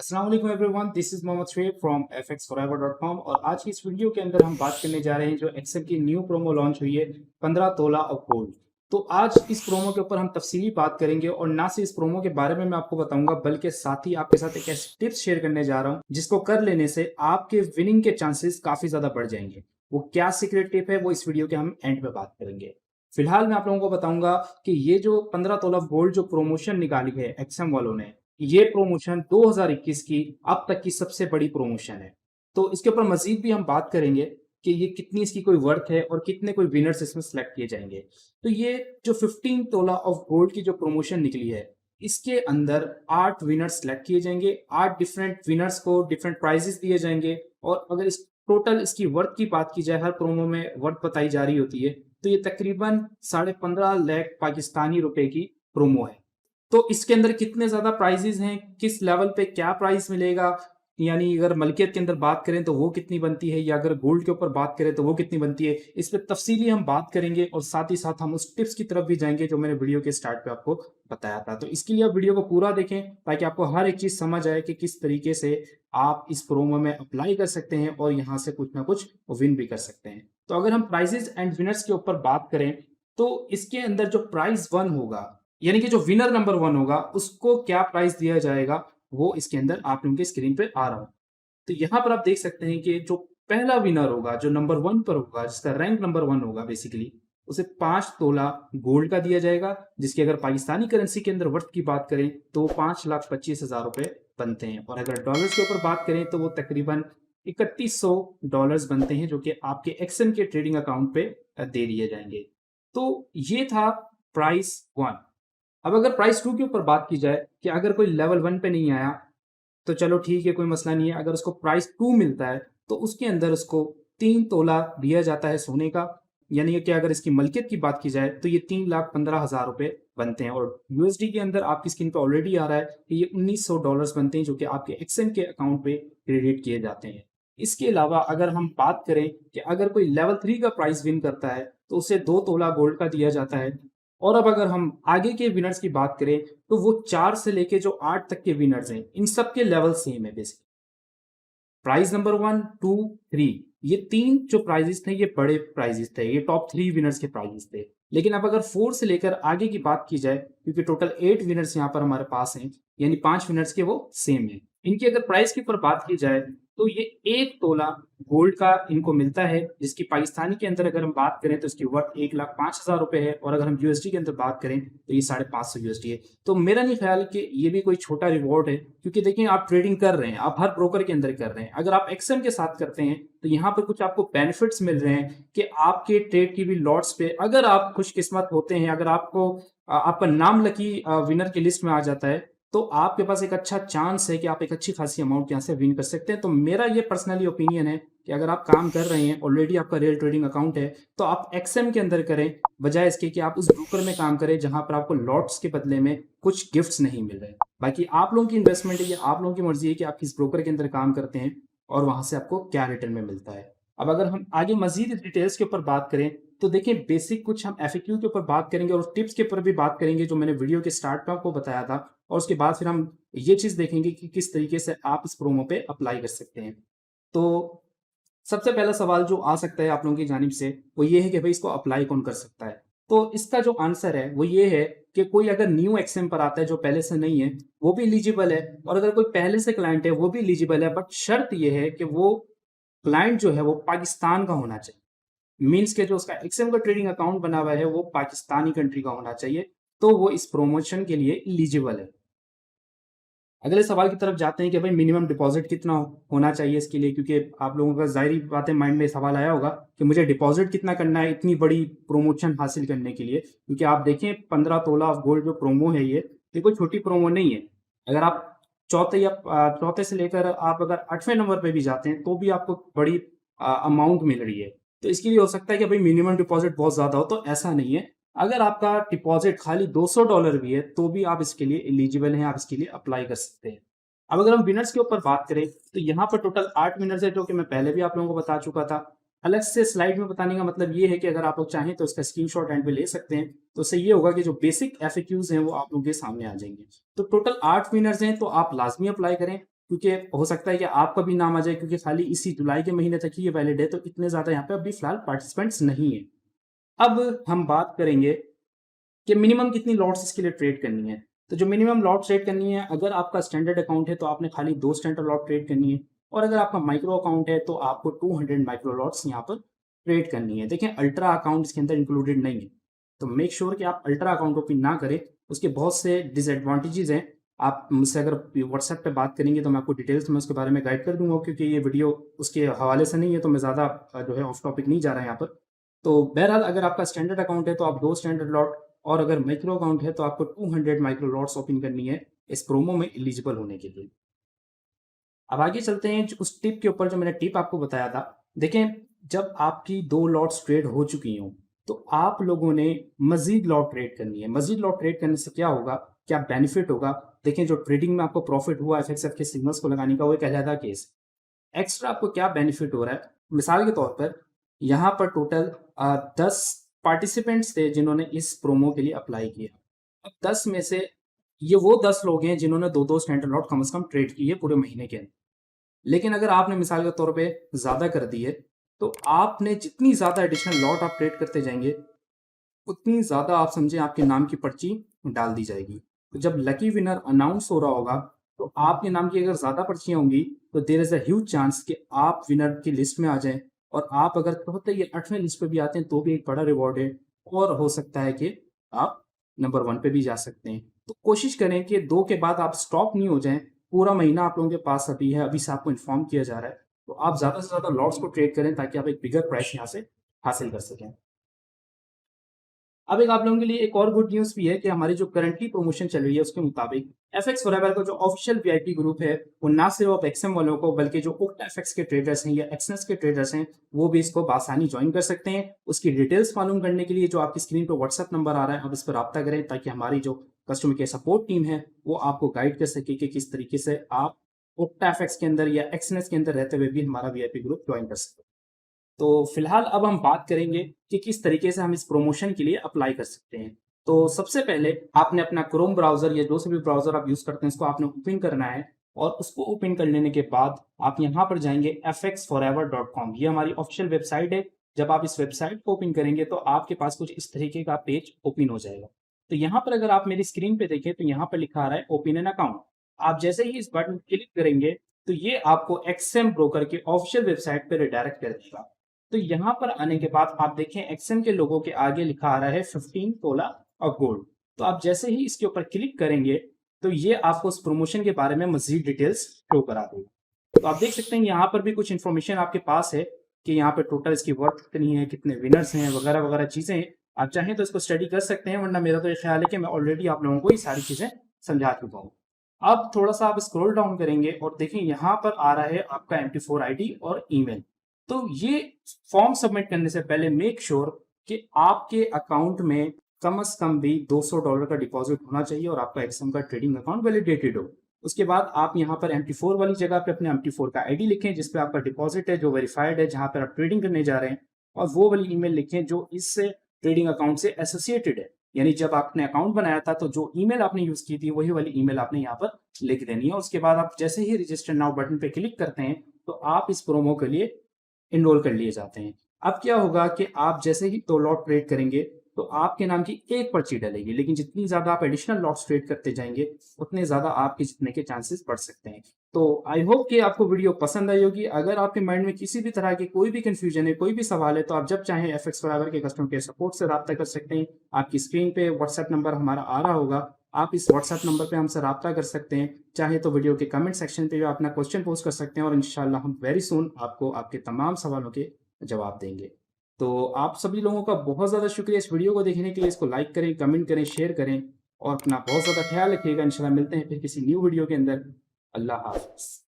अस्सलाम वालेकुम everyone, this is Mohammad Shoaib from fxforever.com। और आज की इस वीडियो के अंदर हम बात करने जा रहे हैं जो एक्सेल की न्यू प्रोमो लॉन्च हुई है 15 तोला ऑफ गोल्ड। तो आज इस प्रोमो के ऊपर हम तफसीली बात करेंगे और ना सिर्फ इस प्रोमो के बारे में मैं आपको बताऊंगा बल्कि साथ ही आपके साथ एक ऐसी टिप्स शेयर करने जा रहा हूं जिसको कर लेने से आपके विनिंग के चांसेस काफी ज्यादा बढ़ जाएंगे। वो क्या सीक्रेट टिप है वो इस वीडियो के हम एंड में बात करेंगे। फिलहाल मैं आप लोगों को बताऊंगा कि ये जो 15 तोला गोल्ड जो प्रमोशन निकाली है एक्सएम वालों ने, ये प्रमोशन 2021 की अब तक की सबसे बड़ी प्रमोशन है। तो इसके ऊपर मजीद भी हम बात करेंगे कि ये कितनी इसकी कोई वर्थ है और कितने कोई विनर्स इसमें सेलेक्ट किए जाएंगे। तो ये जो 15 तोला ऑफ गोल्ड की जो प्रमोशन निकली है, इसके अंदर 8 विनर्स सेलेक्ट किए जाएंगे। 8 डिफरेंट विनर्स को डिफरेंट प्राइजेस दिए जाएंगे। और अगर इस टोटल इसकी वर्थ की बात की जाए, हर प्रोमो में वर्थ बताई जा रही होती है, तो ये तकरीबन 15.5 लाख पाकिस्तानी रुपए की प्रोमो है। तो इसके अंदर कितने ज्यादा प्राइजेस हैं, किस लेवल पे क्या प्राइस मिलेगा, यानी अगर मलकियत के अंदर बात करें तो वो कितनी बनती है, या अगर गोल्ड के ऊपर बात करें तो वो कितनी बनती है, इस पे तफसीली हम बात करेंगे। और साथ ही साथ हम उस टिप्स की तरफ भी जाएंगे जो मैंने वीडियो के स्टार्ट पे आपको बताया था। तो इसके लिए आप वीडियो को पूरा देखें ताकि आपको हर एक चीज समझ आए कि किस तरीके से आप इस प्रोमो में अप्लाई कर सकते हैं और यहाँ से कुछ ना कुछ विन भी कर सकते हैं। तो अगर हम प्राइजेस एंड विनर्स के ऊपर बात करें तो इसके अंदर जो प्राइज वन होगा, यानी कि जो विनर नंबर वन होगा, उसको क्या प्राइस दिया जाएगा वो इसके अंदर आप लोगों के स्क्रीन पे आ रहा हूं। तो यहां पर आप देख सकते हैं कि जो पहला विनर होगा, जो नंबर वन पर होगा, जिसका रैंक नंबर वन होगा, बेसिकली उसे 5 तोला गोल्ड का दिया जाएगा, जिसकी अगर पाकिस्तानी करेंसी के अंदर वर्थ की बात करें तो 5,25,000 रुपए बनते हैं। और अगर डॉलर्स के ऊपर बात करें तो वो तकरीबन $3,100 बनते हैं, जो कि आपके एक्सएम के ट्रेडिंग अकाउंट पे दे दिए जाएंगे। तो ये था प्राइस वन। अब अगर प्राइस टू के ऊपर बात की जाए कि अगर कोई लेवल वन पे नहीं आया तो चलो ठीक है, कोई मसला नहीं है। अगर उसको प्राइस टू मिलता है तो उसके अंदर उसको 3 तोला दिया जाता है सोने का, यानी कि अगर इसकी मलकियत की बात की जाए तो ये 3,15,000 रुपए बनते हैं। और यूएसडी के अंदर आपकी स्क्रीन पे ऑलरेडी आ रहा है कि ये $1,900 बनते हैं, जो कि आपके एक्सएम के अकाउंट पे क्रेडिट किए जाते हैं। इसके अलावा अगर हम बात करें कि अगर कोई लेवल थ्री का प्राइस विन करता है तो उसे 2 तोला गोल्ड का दिया जाता है। और अब अगर हम आगे के विनर्स की बात करें तो वो 4 से लेके जो 8 तक के विनर्स हैं, इन सब के लेवल सेम है। Basically prize number one, two, three, ये तीन जो प्राइजेस थे ये बड़े प्राइजेस थे, ये टॉप थ्री विनर्स के प्राइजेस थे। लेकिन अब अगर 4 से लेकर आगे की बात की जाए, क्योंकि टोटल 8 विनर्स यहाँ पर हमारे पास हैं, यानी 5 विनर्स के वो सेम है। इनकी अगर प्राइस के ऊपर बात की जाए तो ये 1 तोला गोल्ड का इनको मिलता है, जिसकी पाकिस्तानी के अंदर अगर हम बात करें तो इसकी वर्थ 1,05,000 रुपए है। और अगर हम यूएसडी के अंदर बात करें तो ये 550 यूएसडी है। तो मेरा नहीं ख्याल कि ये भी कोई छोटा रिवॉर्ड है, क्योंकि देखिए आप ट्रेडिंग कर रहे हैं, आप हर ब्रोकर के अंदर कर रहे हैं। अगर आप एक्सएम के साथ करते हैं तो यहाँ पर कुछ आपको बेनिफिट्स मिल रहे हैं कि आपके ट्रेड की भी लॉट्स पे अगर आप खुशकिस्मत होते हैं, अगर आपको आपका नाम लकी विनर की लिस्ट में आ जाता है, तो आपके पास एक अच्छा चांस है कि आप एक अच्छी खासी अमाउंट यहाँ से विन कर सकते हैं। तो मेरा ये पर्सनली ओपिनियन है कि अगर आप काम कर रहे हैं, ऑलरेडी आपका रियल ट्रेडिंग अकाउंट है, तो आप एक्सएम के अंदर करें, बजाय इसके कि आप उस ब्रोकर में काम करें जहां पर आपको लॉट्स के बदले में कुछ गिफ्ट्स नहीं मिल रहे। बाकी आप लोगों की इन्वेस्टमेंट है, ये आप लोगों की मर्जी है कि आप किस ब्रोकर के अंदर काम करते हैं और वहां से आपको क्या रिटर्न में मिलता है। अब अगर हम आगे मजीद डिटेल्स के ऊपर बात करें तो देखिए, बेसिक कुछ हम एफएक्यू के ऊपर बात करेंगे और टिप्स के ऊपर भी बात करेंगे जो मैंने वीडियो के स्टार्ट में आपको बताया था। और उसके बाद फिर हम ये चीज देखेंगे कि किस तरीके से आप इस प्रोमो पे अप्लाई कर सकते हैं। तो सबसे पहला सवाल जो आ सकता है आप लोगों की जानिब से वो ये है कि भाई इसको अप्लाई कौन कर सकता है। तो इसका जो आंसर है वो ये है कि कोई अगर न्यू एक्सएम पर आता है जो पहले से नहीं है, वो भी एलिजिबल है। और अगर कोई पहले से क्लाइंट है वो भी एलिजिबल है, बट शर्त ये है कि वो क्लाइंट जो है वो पाकिस्तान का होना चाहिए। मीन्स के जो उसका एक्सएम का ट्रेडिंग अकाउंट बना हुआ है वो पाकिस्तानी कंट्री का होना चाहिए, तो वो इस प्रमोशन के लिए एलिजिबल है। अगले सवाल की तरफ जाते हैं कि भाई मिनिमम डिपॉजिट कितना होना चाहिए इसके लिए, क्योंकि आप लोगों का ज़ाहिर बात है माइंड में सवाल आया होगा कि मुझे डिपॉजिट कितना करना है इतनी बड़ी प्रमोशन हासिल करने के लिए। क्योंकि आप देखें 15 तोला ऑफ गोल्ड जो प्रोमो है ये कोई छोटी प्रोमो नहीं है। अगर आप चौथे से लेकर आप अगर 8वें नंबर पे भी जाते हैं तो भी आपको बड़ी अमाउंट मिल रही है। तो इसके लिए हो सकता है कि भाई मिनिमम डिपॉजिट बहुत ज़्यादा हो, तो ऐसा नहीं है। अगर आपका डिपॉजिट खाली $200 भी है तो भी आप इसके लिए एलिजिबल हैं, आप इसके लिए अप्लाई कर सकते हैं। अब अगर हम विनर्स के ऊपर बात करें तो यहाँ पर टोटल 8 विनर्स है, जो कि मैं पहले भी आप लोगों को बता चुका था। अलग से स्लाइड में बताने का मतलब ये है कि अगर आप लोग चाहें तो इसका स्क्रीनशॉट एंड पे ले सकते हैं। तो उससे ये होगा कि जो बेसिक एफएक्यूज हैं वो आप लोगों के सामने आ जाएंगे। तो टोटल 8 विनर्स हैं, तो आप लाजमी अप्लाई करें। क्योंकि हो सकता है कि आपका भी नाम आ जाए, क्योंकि खाली इसी जुलाई के महीने तक ही ये वैलिड है, तो इतने ज़्यादा यहाँ पे अभी फिलहाल पार्टिसिपेंट्स नहीं है। अब हम बात करेंगे कि मिनिमम कितनी लॉट्स इसके लिए ट्रेड करनी है। तो जो मिनिमम लॉट ट्रेड करनी है, अगर आपका स्टैंडर्ड अकाउंट है तो आपने खाली 2 स्टैंडर्ड लॉट ट्रेड करनी है, और अगर आपका माइक्रो अकाउंट है तो आपको 200 माइक्रो लॉट्स यहाँ पर ट्रेड करनी है। देखें, अल्ट्रा अकाउंट इसके अंदर इंक्लूडेड नहीं है, तो मेक श्योर कि आप अल्ट्रा अकाउंट ओपन ना करें। उसके बहुत से डिसएडवांटेजेस हैं। आप मुझसे अगर व्हाट्सएप पे बात करेंगे तो मैं आपको डिटेल्स में उसके बारे में गाइड कर दूंगा, क्योंकि ये वीडियो उसके हवाले से नहीं है, तो मैं ज़्यादा जो है ऑफ टॉपिक नहीं जा रहा है यहाँ पर। तो बहरहाल, अगर आपका स्टैंडर्ड अकाउंट है तो आप 2 स्टैंडर्ड लॉट, और अगर माइक्रो अकाउंट है तो आपको 200 माइक्रो लॉट्स ओपन करनी है इस प्रोमो में एलिजिबल होने के लिए। अब आगे चलते हैं उस टिप के ऊपर जो मैंने टिप आपको बताया था। देखें, जब आपकी 2 लॉट्स ट्रेड हो चुकी हों तो आप लोगों ने मजीद लॉट ट्रेड करनी है। मजीद लॉट ट्रेड करने से क्या होगा, क्या बेनिफिट होगा? देखें, जो ट्रेडिंग में आपको प्रॉफिट हुआ एफएक्सएफ के सिग्नल्स को लगाने का, वो एक अलहदा केस। एक्स्ट्रा आपको क्या बेनिफिट हो रहा है, मिसाल के तौर पर यहाँ पर टोटल 10 पार्टिसिपेंट्स थे जिन्होंने इस प्रोमो के लिए अप्लाई किया। अब 10 में से ये वो 10 लोग हैं जिन्होंने 2-2 स्टैंडर्ड लॉट कम से कम ट्रेड की है पूरे महीने के अंदर। लेकिन अगर आपने मिसाल के तौर पे ज़्यादा कर दी है, तो आपने जितनी ज़्यादा एडिशनल लॉट आप ट्रेड करते जाएंगे, उतनी ज़्यादा आप समझें आपके नाम की पर्ची डाल दी जाएगी। तो जब लकी विनर अनाउंस हो रहा होगा, तो आपके नाम की अगर ज़्यादा पर्चियाँ होंगी, तो there is a huge chance कि आप विनर की लिस्ट में आ जाएँ, और आप अगर होते ये 8वें लिस्ट पे भी आते हैं तो भी एक बड़ा रिवॉर्ड है, और हो सकता है कि आप नंबर 1 पे भी जा सकते हैं। तो कोशिश करें कि 2 के बाद आप स्टॉप नहीं हो जाएँ। पूरा महीना आप लोगों के पास अभी है, अभी से आपको इन्फॉर्म किया जा रहा है, तो आप ज़्यादा से ज़्यादा लॉट्स को ट्रेड करें ताकि आप एक बिगर प्राइस यहाँ से हासिल कर सकें। अब एक आप लोगों के लिए एक और गुड न्यूज़ भी है कि हमारी जो करंटली प्रमोशन चल रही है उसके मुताबिक एफएक्स फॉरएवर का जो ऑफिशियल वीआईपी ग्रुप है, वो ना सिर्फ अब एक्सएम वालों को, बल्कि जो ओक्टा एफएक्स के ट्रेडर्स हैं या एक्सनेस के ट्रेडर्स हैं, वो भी इसको बासानी ज्वाइन कर सकते हैं। उसकी डिटेल्स मालूम करने के लिए जो आपकी स्क्रीन पर व्हाट्सएप नंबर आ रहा है, आप इस पर रब्ता करें ताकि हमारी जो कस्टमर केयर सपोर्ट टीम है वो आपको गाइड कर सके कि किस तरीके से आप ओक्टा एफएक्स के अंदर या एक्सनेस के अंदर रहते हुए भी हमारा वीआईपी ग्रुप ज्वाइन कर सकते हैं। तो फिलहाल अब हम बात करेंगे कि किस तरीके से हम इस प्रमोशन के लिए अप्लाई कर सकते हैं। तो सबसे पहले आपने अपना क्रोम ब्राउज़र या जो से भी ब्राउज़र आप यूज़ करते हैं, उसको आपने ओपन करना है, और उसको ओपन कर लेने के बाद आप यहाँ पर जाएँगे fxforever.com। ये हमारी ऑफ़िशियल वेबसाइट है। जब आप इस वेबसाइट को ओपन करेंगे तो आपके पास कुछ इस तरीके का पेज ओपन हो जाएगा। तो यहाँ पर अगर आप मेरी स्क्रीन पे देखें तो यहाँ पर लिखा आ रहा है ओपन एन अकाउंट। आप जैसे ही इस बटन क्लिक करेंगे तो ये आपको एक्सएम ब्रोकर के ऑफ़िशियल वेबसाइट पे रिडायरेक्ट कर देगा। तो यहाँ पर आने के बाद आप देखें एक्सएम के लोगों के आगे लिखा आ रहा है 15 तोला और गोल्ड। तो आप जैसे ही इसके ऊपर क्लिक करेंगे तो ये आपको उस प्रमोशन के बारे में मजीद डिटेल्स शो करा देगा। तो आप देख सकते हैं यहाँ पर भी कुछ इन्फॉर्मेशन आपके पास है कि यहाँ पे टोटल इसकी वर्थ कितनी है, कितने विनर्स हैं, वगैरह वगैरह चीज़ें हैं। आप चाहें तो इसको स्टडी कर सकते हैं, वरना मेरा तो ये ख्याल है कि मैं ऑलरेडी आप लोगों को ये सारी चीज़ें समझा चुका हूँ। अब थोड़ा सा आप स्क्रॉल डाउन करेंगे और देखें यहाँ पर आ रहा है आपका MT4 ID और ईमेल। तो ये फॉर्म सबमिट करने से पहले मेक श्योर कि आपके अकाउंट में कम से कम भी $200 का डिपॉजिट होना चाहिए और आपका एक्सएम का ट्रेडिंग अकाउंट वैलिडेटेड हो। उसके बाद आप यहाँ पर MT4 वाली जगह पे अपने MT4 का आईडी लिखें जिस पे आपका डिपॉजिट है, जो वेरीफाइड है, जहाँ पर आप ट्रेडिंग करने जा रहे हैं, और वो वाली ईमेल लिखें जो इस ट्रेडिंग अकाउंट से एसोसिएटेड है। यानी जब आपने अकाउंट बनाया था तो जो ईमेल आपने यूज की थी वही वाली ईमेल आपने यहाँ पर लिख देनी है। उसके बाद आप जैसे ही रजिस्टर नाउ बटन पे क्लिक करते हैं तो आप इस प्रोमो के लिए इनरोल कर लिए जाते हैं। अब क्या होगा कि आप जैसे ही 2 लॉट ट्रेड करेंगे तो आपके नाम की एक पर्ची डलेगी, लेकिन जितनी ज़्यादा आप एडिशनल लॉट्स ट्रेड करते जाएंगे उतने ज़्यादा आपके जीतने के चांसेस बढ़ सकते हैं। तो आई होप कि आपको वीडियो पसंद आई होगी। अगर आपके माइंड में किसी भी तरह की कोई भी कन्फ्यूजन है, कोई भी सवाल है, तो आप जब चाहें एफएक्स फॉरएवर के कस्टमर केयर सपोर्ट से रब्ता कर सकते हैं। आपकी स्क्रीन पे व्हाट्सएप नंबर हमारा आ रहा होगा, आप इस व्हाट्सएप नंबर पे हमसे रब्ता कर सकते हैं। चाहे तो वीडियो के कमेंट सेक्शन पे भी अपना क्वेश्चन पोस्ट कर सकते हैं, और इंशाल्लाह हम वेरी सून आपको आपके तमाम सवालों के जवाब देंगे। तो आप सभी लोगों का बहुत ज़्यादा शुक्रिया इस वीडियो को देखने के लिए। इसको लाइक करें, कमेंट करें, शेयर करें, और अपना बहुत ज़्यादा ख्याल रखिएगा। इंशाल्लाह मिलते हैं फिर किसी न्यू वीडियो के अंदर। अल्लाह हाफ़िज़।